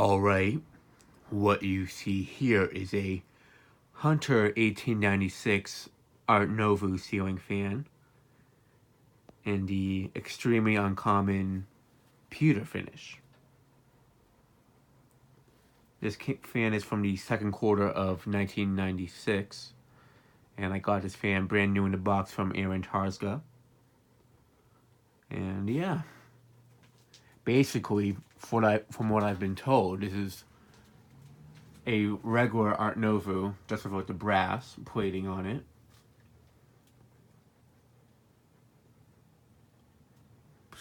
Alright, what you see here is a Hunter 1896 Art Nouveau ceiling fan in the extremely uncommon pewter finish. This fan is from the second quarter of 1996, and I got this fan brand new in the box from Aaron Tarzga. And yeah, basically, from what I've been told, this is a regular Art Nouveau, just with the brass plating on it.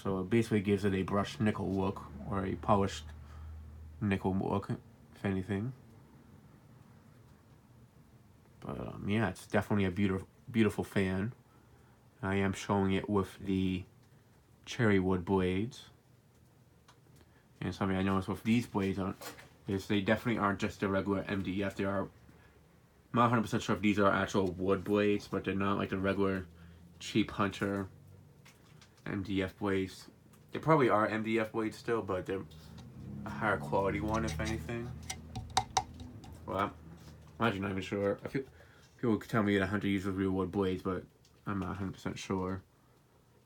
So it basically gives it a brushed nickel look, or a polished nickel look, if anything. But yeah, it's definitely a beautiful fan. I am showing it with the cherry wood blades. And something I noticed with these blades is they definitely aren't just a regular MDF. They are, I'm not 100% sure if these are actual wood blades, but they're not like the regular cheap Hunter MDF blades. They probably are MDF blades still, but they're a higher quality one, if anything. Well, I'm actually not even sure. I feel people could tell me that Hunter uses real wood blades, but I'm not 100% sure.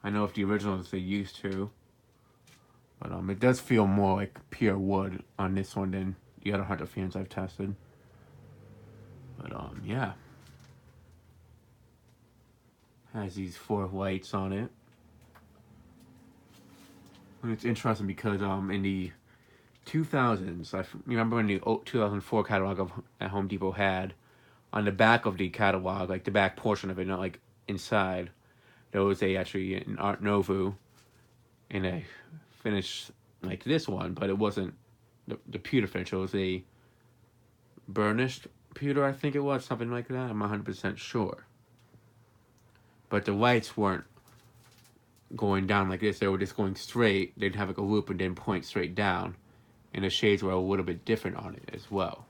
I know if the originals they used to, but it does feel more like pure wood on this one than the other Hunter fans I've tested. But yeah, has these 4 lights on it. And it's interesting because in the 2000s, I remember when the 2004 catalog at Home Depot had, on the back of the catalog, like the back portion of it, not like inside, there was actually an Art Nouveau in a finish like this one, but it wasn't the pewter finish. It was a burnished pewter, I think it was, something like that. I'm not 100% sure. But the lights weren't going down like this. They were just going straight. They'd have like a loop and then point straight down. And the shades were a little bit different on it as well.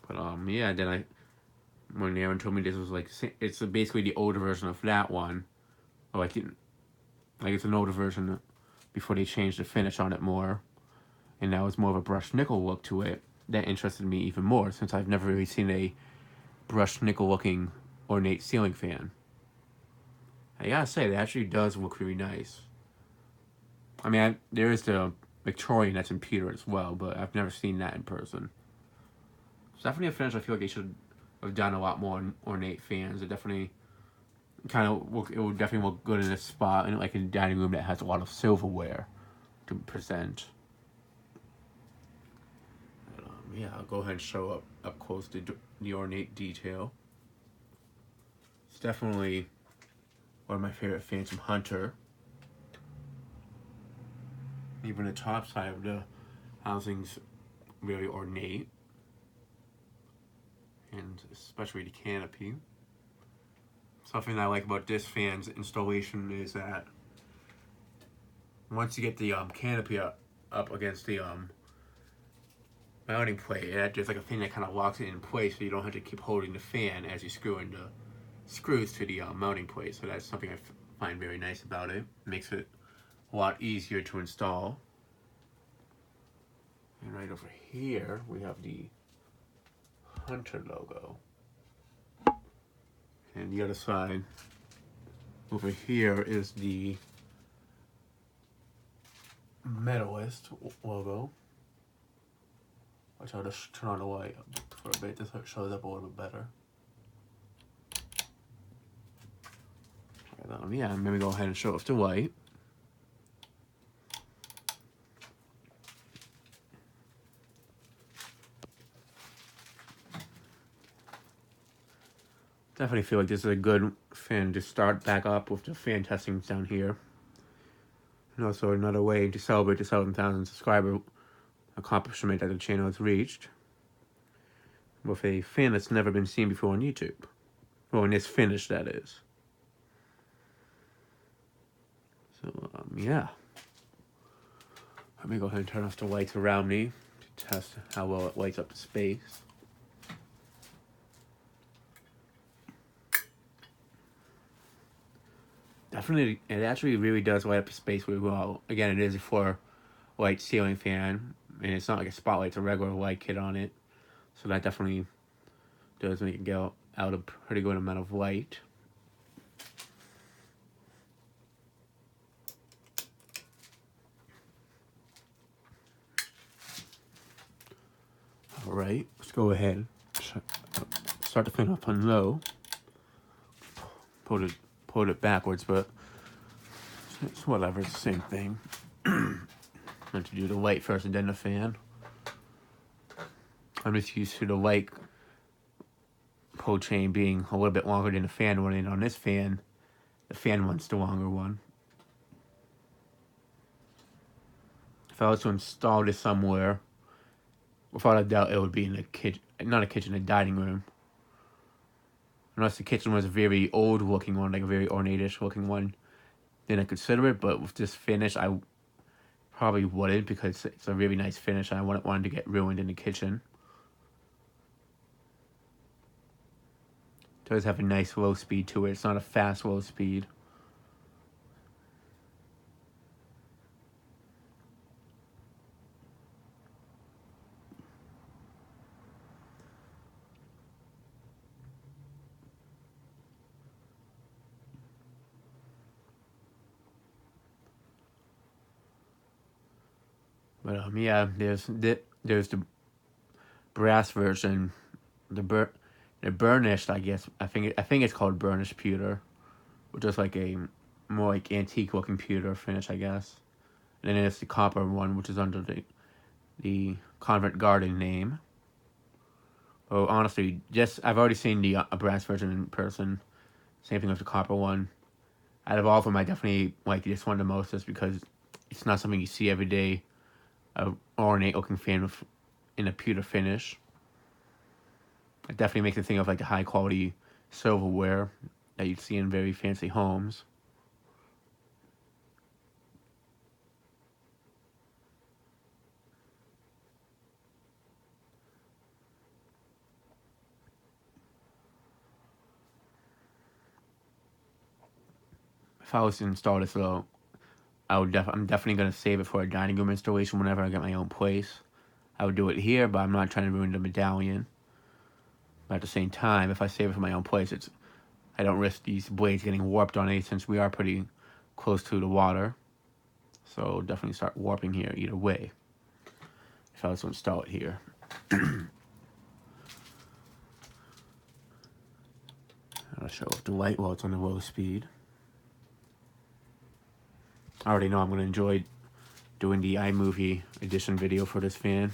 But yeah, then when Aaron told me this was like, it's basically the older version of that one, or like it's an older version before they changed the finish on it more, and now it's more of a brushed nickel look to it. That interested me even more, since I've never really seen a brushed nickel looking ornate ceiling fan. I gotta say, it actually does look really nice. I mean, there is the Victorian that's in pewter as well, but I've never seen that in person. It's definitely a finish I feel like they should have done a lot more ornate fans. It definitely it would definitely look good in a spot, in like a dining room that has a lot of silverware to present. But, yeah, I'll go ahead and show up close the ornate detail. It's definitely one of my favorite fans from Hunter. Even the top side of the housing's really ornate, and especially the canopy. Something I like about this fan's installation is that once you get the canopy up against the mounting plate, there's like a thing that kind of locks it in place, so you don't have to keep holding the fan as you screw in the screws to the mounting plate. So that's something I find very nice about it. It makes it a lot easier to install. And right over here, we have the Hunter logo. And the other side, over here, is the Medalist logo. Which I'll just turn on the light for a bit, just so it shows up a little bit better. Yeah, maybe go ahead and show off the light. Definitely feel like this is a good fan to start back up with the fan testing down here. And also another way to celebrate the 7,000 subscriber accomplishment that the channel has reached with a fan that's never been seen before on YouTube. Well, in this finish, that is. So, yeah. Let me go ahead and turn off the lights around me to test how well it lights up the space. Definitely, it actually really does light up the space really well. Again, it is for light ceiling fan, and it's not like a spotlight, it's a regular light kit on it. So that definitely does make it get out a pretty good amount of light. Alright, let's go ahead. Start the fan up on low. Put it backwards, but it's whatever, it's the same thing. Meant to do the light first and then the fan. I'm just used to the light pull chain being a little bit longer than the fan one, and on this fan, the fan one's the longer one. If I was to install this somewhere, without a doubt it would be in the kitchen, not a kitchen, a dining room. Unless the kitchen was a very old looking one, like a very ornate-ish looking one, then I consider it, but with this finish, I probably wouldn't, because it's a really nice finish and I wouldn't want it to get ruined in the kitchen. It does have a nice low speed to it. It's not a fast low speed. But yeah, there's the brass version, the burnished, I guess. I think it's called burnished pewter, which is like a more like antique looking pewter finish, I guess. And then there's the copper one, which is under the Convent Garden name. Oh, honestly, I've already seen the brass version in person. Same thing with the copper one. Out of all of them, I definitely like this one the most, just because it's not something you see every day. A ornate looking fan in a pewter finish. It definitely makes me think of like the high quality silverware that you'd see in very fancy homes. If I was to install this though, I'm definitely gonna save it for a dining room installation whenever I get my own place. I would do it here, but I'm not trying to ruin the medallion. But at the same time, if I save it for my own place, I don't risk these blades getting warped on it, since we are pretty close to the water. So definitely start warping here either way, if I was to install it here. I'll show off the light while it's on the low speed. I already know I'm going to enjoy doing the iMovie edition video for this fan.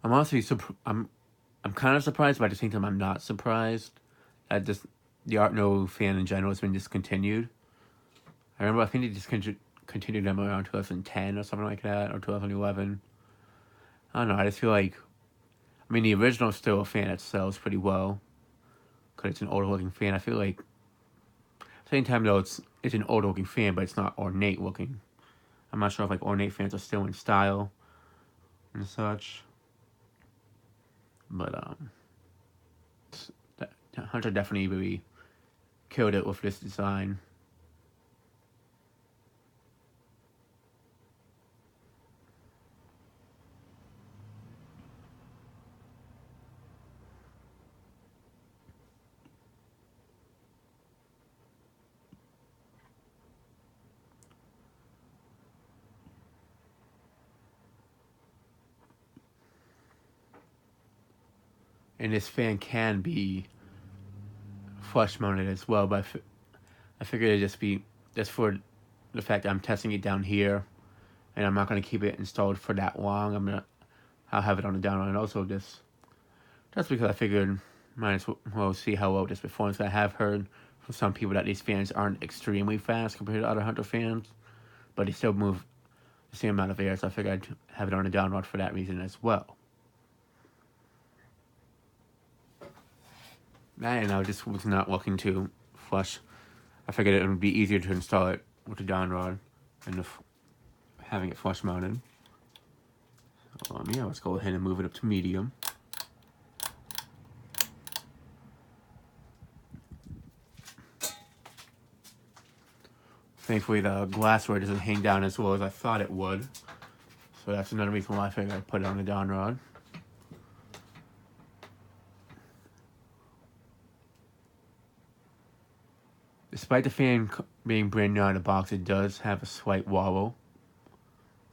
I'm honestly I'm kind of surprised, but at the same time I'm not surprised that the Art Nouveau fan in general has been discontinued. I think they discontinued them around 2010 or something like that, or 2011. I don't know, I just feel like, I mean, the original is still a fan that sells pretty well, because it's an older looking fan. I feel like, at the same time though, it's an older looking fan, but it's not ornate looking. I'm not sure if like ornate fans are still in style and such. But Hunter definitely really killed it with this design. And this fan can be flush mounted as well, but I figured it'd just be just for the fact that I'm testing it down here, and I'm not going to keep it installed for that long. I'll have it on the download, and also just because I figured might as well see how well this performs. I have heard from some people that these fans aren't extremely fast compared to other Hunter fans, but they still move the same amount of air, so I figured I'd have it on the download for that reason as well. And I just was not looking to flush. I figured it would be easier to install it with the down rod than having it flush mounted. So, yeah, let's go ahead and move it up to medium. Thankfully, the glassware doesn't hang down as well as I thought it would. So that's another reason why I figured I'd put it on the down rod. Despite the fan being brand new out of the box, it does have a slight wobble.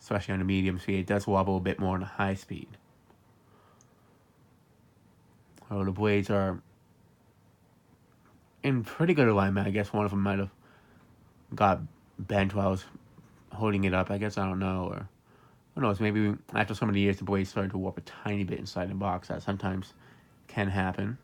Especially on the medium speed. It does wobble a bit more on the high speed. Oh, the blades are in pretty good alignment. I guess one of them might have got bent while I was holding it up. I guess I don't know. Or who knows, maybe after so many years the blades started to warp a tiny bit inside the box. That sometimes can happen.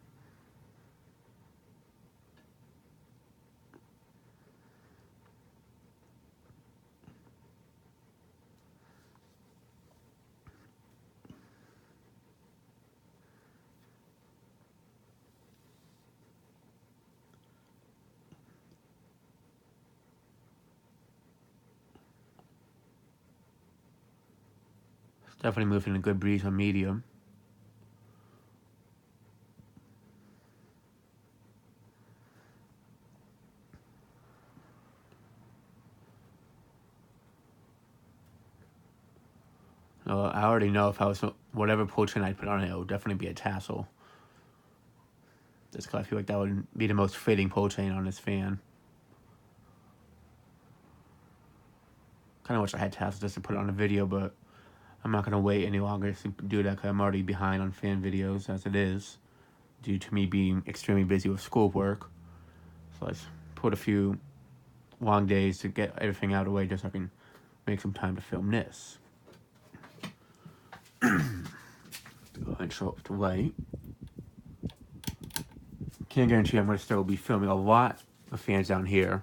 Definitely moving a good breeze on medium. I already know if I was whatever pull chain I put on it, it would definitely be a tassel. Just because I feel like that would be the most fitting pull chain on this fan. Kind of wish I had tassels just to put it on the video, but I'm not going to wait any longer to do that because I'm already behind on fan videos as it is, due to me being extremely busy with schoolwork. So let's put a few long days to get everything out of the way just so I can make some time to film this. Go ahead and show up to light. Can't guarantee I'm going to still be filming a lot of fans down here,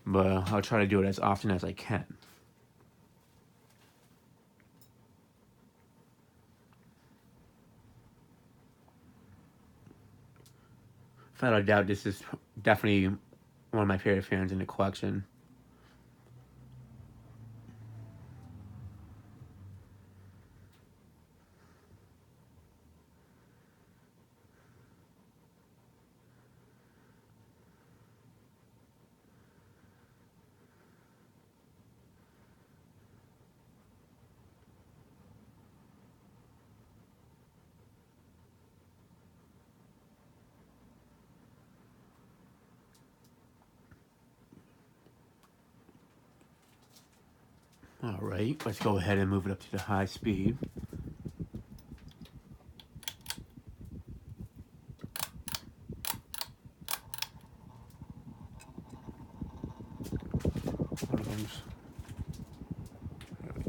but I'll try to do it as often as I can. Without a doubt, this is definitely one of my favorite fans in the collection. Alright, let's go ahead and move it up to the high speed.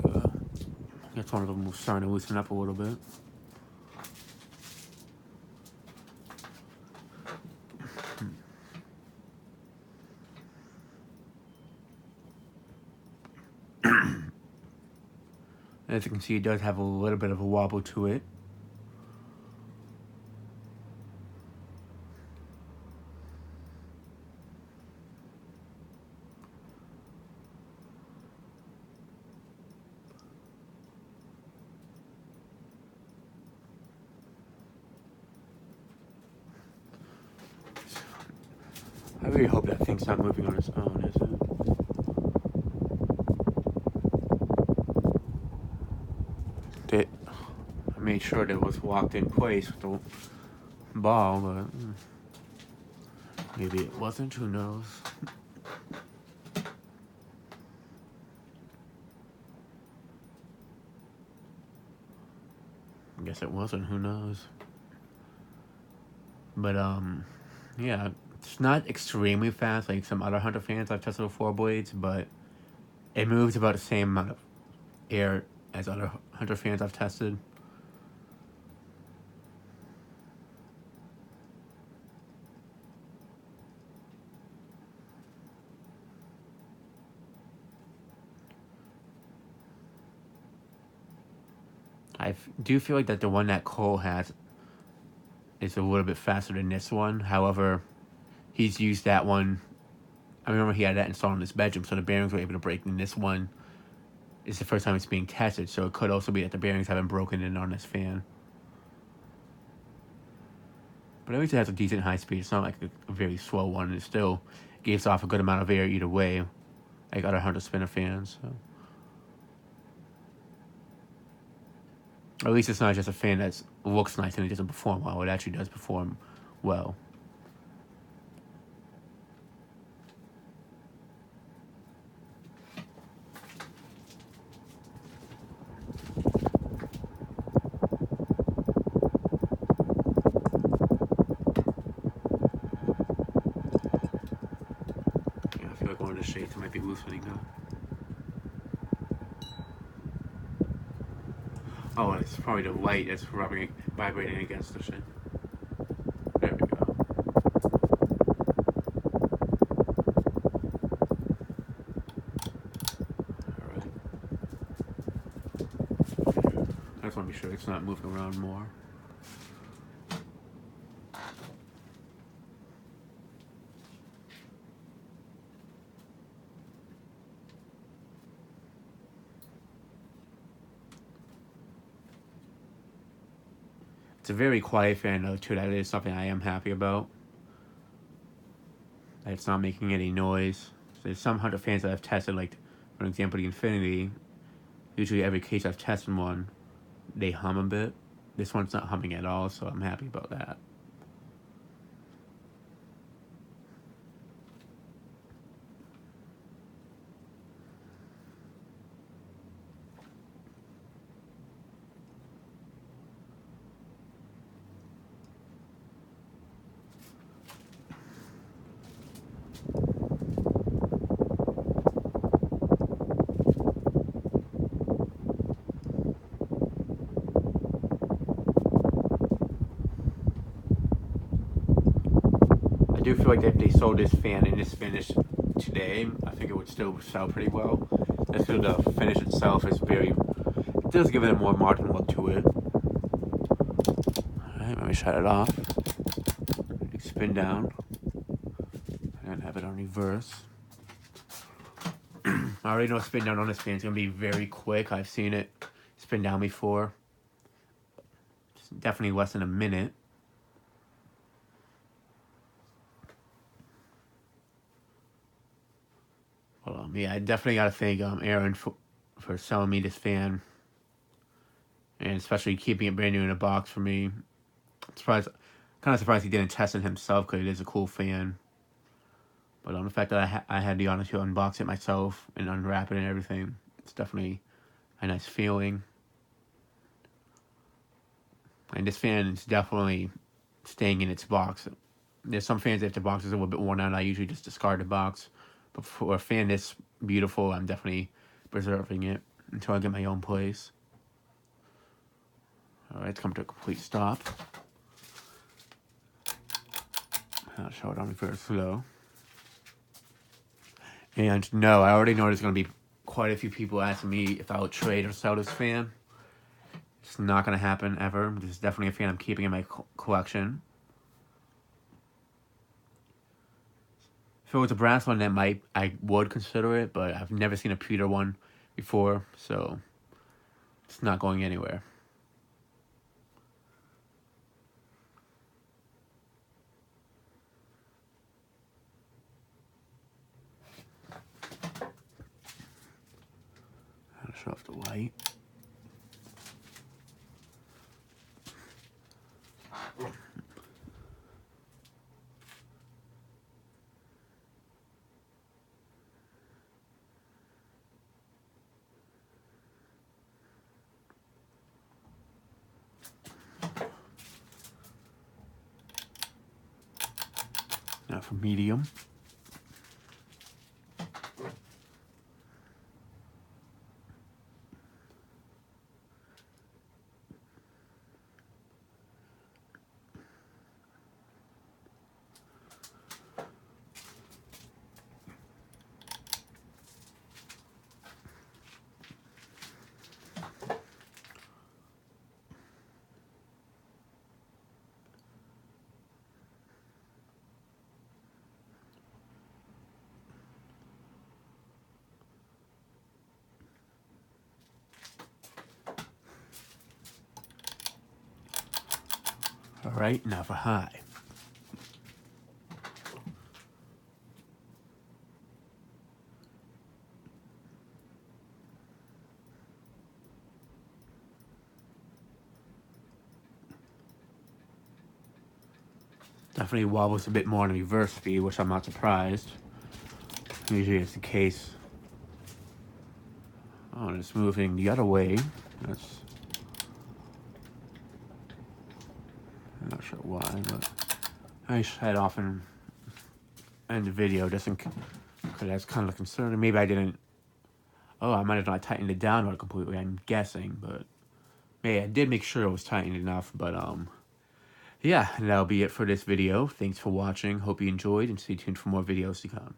I guess one of them was starting to loosen up a little bit. As you can see, it does have a little bit of a wobble to it. I really hope that thing's not moving on its own, is it? I made sure that it was locked in place with the ball, but maybe it wasn't, who knows? I guess it wasn't, who knows? But, yeah, it's not extremely fast like some other Hunter fans I've tested with 4 blades, but it moves about the same amount of air as other Hunter fans I've tested. I do feel like that the one that Cole has is a little bit faster than this one. However, he's used that one. I remember he had that installed in his bedroom, so the bearings were able to break. And this one is the first time it's being tested, so it could also be that the bearings haven't broken in on this fan. But at least it has a decent high speed. It's not like a very slow one. It still gives off a good amount of air either way, like other 100 spinner fans. So. Or at least it's not just a fan that looks nice and it doesn't perform well. It actually does perform well. Yeah, I feel like one of the shades might be loosening now. Oh, and it's probably the light that's vibrating against the shade. There we go. Alright. I just want to be sure it's not moving around more. It's a very quiet fan though too. That is something I am happy about. That it's not making any noise. So there's some 100 fans that I've tested, like for example the Infinity. Usually every case I've tested one, they hum a bit. This one's not humming at all, so I'm happy about that. I do feel like if they sold this fan in this finish today, I think it would still sell pretty well. I feel the finish itself is very, it does give it a more modern look to it. Alright, let me shut it off. Spin down. And have it on reverse. I already know spin down on this fan is going to be very quick. I've seen it spin down before. It's definitely less than a minute. Yeah, I definitely got to thank Aaron for selling me this fan. And especially keeping it brand new in a box for me. Kind of surprised he didn't test it himself because it is a cool fan. But the fact that I had the honor to unbox it myself and unwrap it and everything, it's definitely a nice feeling. And this fan is definitely staying in its box. There's some fans that if the box is a little bit worn out, I usually just discard the box. But for a fan this beautiful, I'm definitely preserving it until I get my own place. Alright, it's come to a complete stop. I'll show it on reverse slow. And no, I already know there's going to be quite a few people asking me if I would trade or sell this fan. It's not going to happen ever. This is definitely a fan I'm keeping in my collection. If it was a brass one, I would consider it, but I've never seen a pewter one before, so it's not going anywhere. I'll show off the white. Now for medium. All right, now for high. Definitely wobbles a bit more on the reverse speed, which I'm not surprised. Usually it's the case. Oh, and it's moving the other way. That's... I'm not sure why, but I head off and end the video just in case, because that's kind of concerning. Maybe I didn't... Oh, I might have not tightened it down completely, I'm guessing, but... Yeah, I did make sure it was tightened enough, but, yeah, that'll be it for this video. Thanks for watching. Hope you enjoyed, and stay tuned for more videos to come.